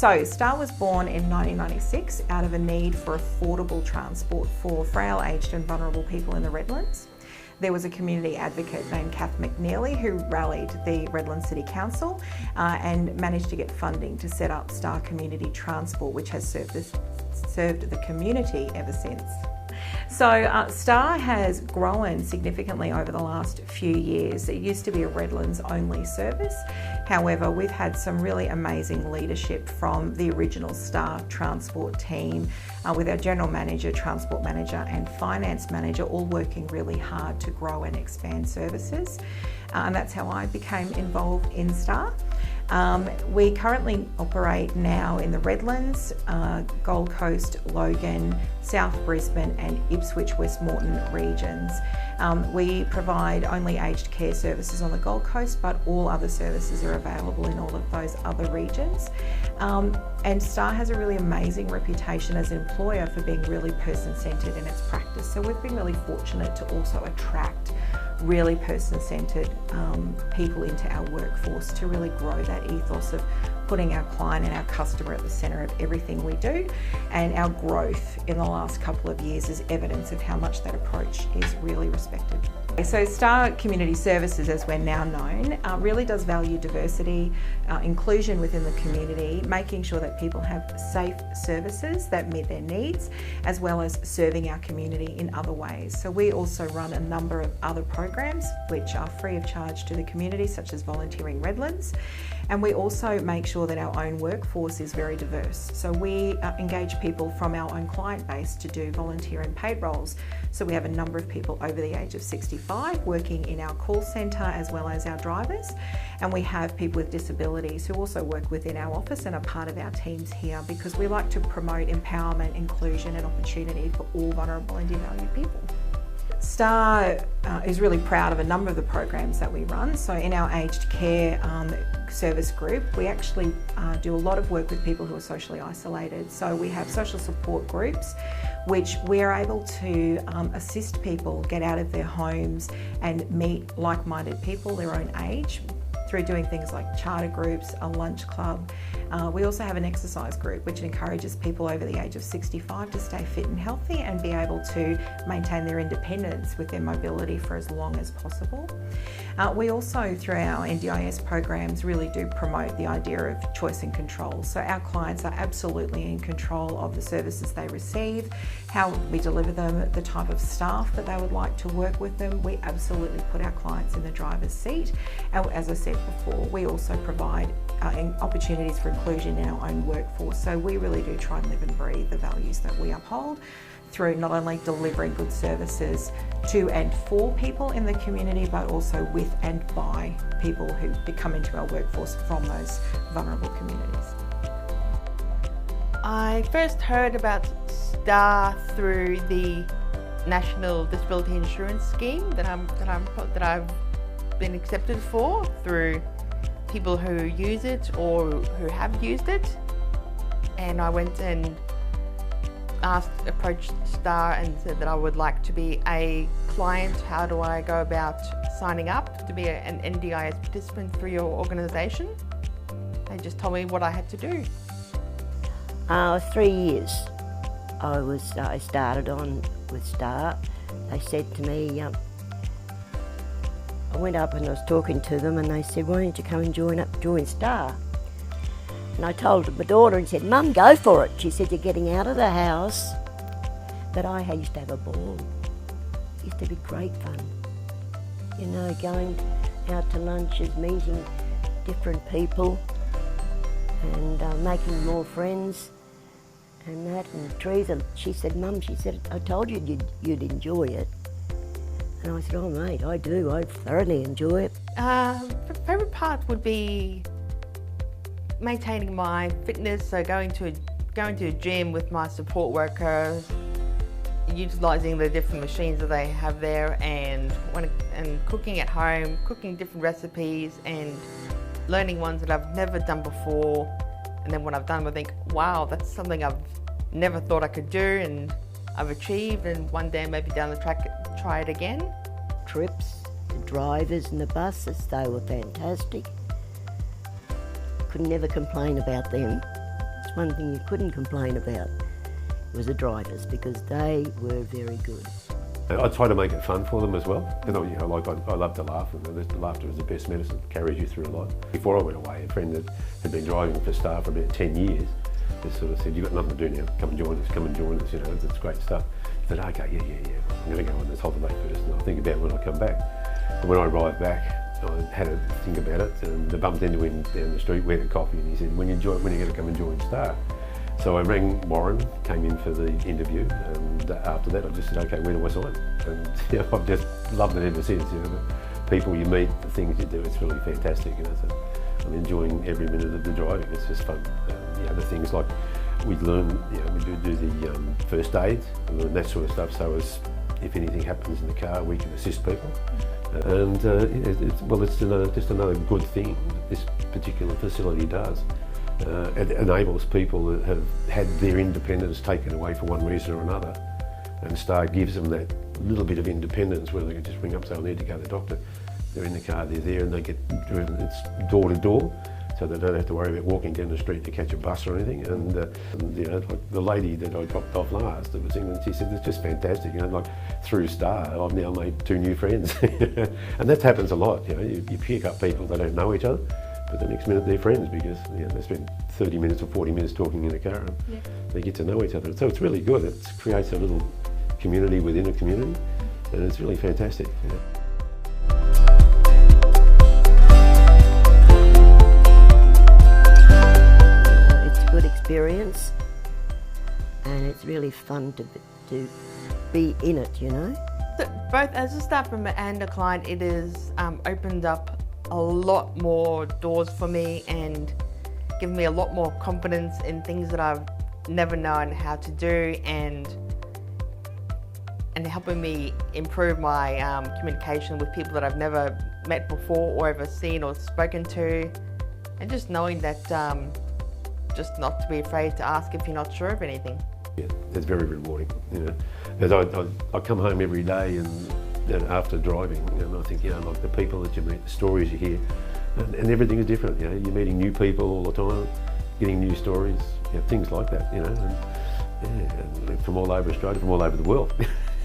So Star was born in 1996 out of a need for affordable transport for frail, aged and vulnerable people in the Redlands. There was a community advocate named Kath McNeely who rallied the Redlands City Council and managed to get funding to set up Star Community Transport, which has served the community ever since. So Star has grown significantly over the last few years. It used to be a Redlands only service. However, we've had some really amazing leadership from the original Star Transport team with our General Manager, Transport Manager and Finance Manager all working really hard to grow and expand services. And that's how I became involved in Star. We currently operate now in the Redlands, Gold Coast, Logan, South Brisbane and Ipswich Westmoreton regions. We provide only aged care services on the Gold Coast, but all other services are available in all of those other regions. And Star has a really amazing reputation as an employer for being really person-centred in its practice. So we've been really fortunate to also attract really person-centred people into our workforce to really grow that ethos of putting our client and our customer at the centre of everything we do. And our growth in the last couple of years is evidence of how much that approach is really respected. So Star Community Services, as we're now known, really does value diversity, inclusion within the community, making sure that people have safe services that meet their needs, as well as serving our community in other ways. So we also run a number of other programs which are free of charge to the community, such as Volunteering Redlands. And we also make sure that our own workforce is very diverse. So we engage people from our own client base to do volunteer and paid roles. So we have a number of people over the age of 65 working in our call centre as well as our drivers. And we have people with disabilities who also work within our office and are part of our teams here, because we like to promote empowerment, inclusion and opportunity for all vulnerable and devalued people. Star is really proud of a number of the programs that we run. So in our aged care service group, we actually do a lot of work with people who are socially isolated. So we have social support groups which we're able to assist people get out of their homes and meet like-minded people their own age through doing things like charter groups, a lunch club. We also have an exercise group which encourages people over the age of 65 to stay fit and healthy and be able to maintain their independence with their mobility for as long as possible. We also, through our NDIS programs, really do promote the idea of choice and control. So our clients are absolutely in control of the services they receive, how we deliver them, the type of staff that they would like to work with them. We absolutely put our clients in the driver's seat. And as I said before, we also provide opportunities for inclusion in our own workforce. So we really do try and live and breathe the values that we uphold through not only delivering good services to and for people in the community, but also with and by people who come into our workforce from those vulnerable communities. I first heard about Star through the National Disability Insurance Scheme that I've been accepted for through people who use it or who have used it. And I went and approached Star and said that I would like to be a client. How do I go about signing up to be an NDIS participant through your organisation? They just told me what I had to do. 3 years I started on with Star. They said to me, I went up and I was talking to them and they said, why don't you come and join Star? And I told my daughter and said, Mum, go for it. She said, you're getting out of the house. But I used to have a ball. It used to be great fun. You know, going out to lunches, meeting different people and making more friends and that. And Teresa, she said, Mum, she said, I told you you'd enjoy it. And I said, oh mate, I do. I thoroughly enjoy it. The favourite part would be maintaining my fitness, so going to a gym with my support worker, utilising the different machines that they have there, and cooking at home, cooking different recipes and learning ones that I've never done before. And then when I've done them, I think, wow, that's something I've never thought I could do and I've achieved, and one day maybe down the track try it again. Trips, the drivers and the buses, they were fantastic. Could never complain about them. that's one thing you couldn't complain about, was the drivers, because they were very good. I try to make it fun for them as well. And I love to laugh, and the laughter is the best medicine, it carries you through life. Before I went away, a friend that had been driving for Star for about 10 years just sort of said, "You've got nothing to do now, come and join us, you know, it's great stuff." I said, "Okay, yeah, I'm going to go on this holiday first, and I'll think about it when I come back." And when I arrived back, I had to think about it, and I bumped into him down the street, we had a coffee, and he said, when are you going to come and join Star? So I rang Warren, came in for the interview, and after that I just said, "Okay, where do I sign?" And you know, I've just loved it ever since. You know, the people you meet, the things you do, it's really fantastic. You know, so I'm enjoying every minute of the driving. It's just fun. You know, the things like we learn, you know, we do the first aid and that sort of stuff. So as if anything happens in the car, we can assist people. And it's just another good thing that this particular facility does. It enables people that have had their independence taken away for one reason or another, and Star gives them that little bit of independence where they can just ring up and say, "I need to go to the doctor." They're in the car, they're there, and they get driven. It's door to door, so they don't have to worry about walking down the street to catch a bus or anything. And you know, like the lady that I dropped off last that was England, she said, "It's just fantastic." You know, like through Star, I've now made 2 new friends, and that happens a lot. You know, you pick up people that don't know each other, but the next minute they're friends because you know, they spend 30 minutes or 40 minutes talking in a car, and they get to know each other. So it's really good. It creates a little community within a community, and it's really fantastic. You know. Good experience, and it's really fun to be in it, you know. So both as a staff member and a client, it has opened up a lot more doors for me and given me a lot more confidence in things that I've never known how to do, and helping me improve my communication with people that I've never met before or ever seen or spoken to, and just knowing that just not to be afraid to ask if you're not sure of anything. Yeah, it's very rewarding, you know. As I come home every day and after driving, and I think, you know, like the people that you meet, the stories you hear, and everything is different, you know. You're meeting new people all the time, getting new stories, you know, things like that, you know, and from all over Australia, from all over the world,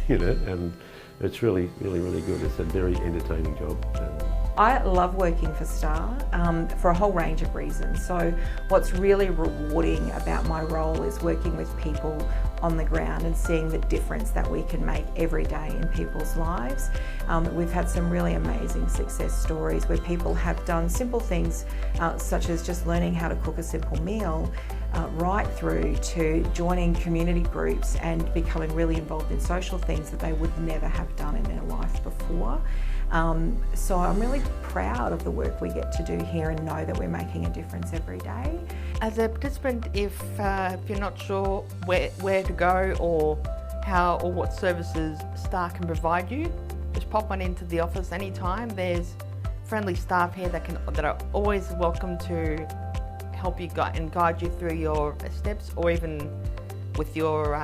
you know, and it's really, really, really good. It's a very entertaining job. I love working for Star for a whole range of reasons. So what's really rewarding about my role is working with people on the ground and seeing the difference that we can make every day in people's lives. We've had some really amazing success stories where people have done simple things such as just learning how to cook a simple meal, right through to joining community groups and becoming really involved in social things that they would never have done in their life before. So I'm really proud of the work we get to do here and know that we're making a difference every day. As a participant, if you're not sure where to go or how or what services Star can provide you, just pop on into the office anytime. There's friendly staff here that are always welcome to help you and guide you through your steps, or even with your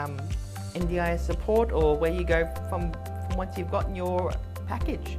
NDIS support, or where you go from once you've gotten your package.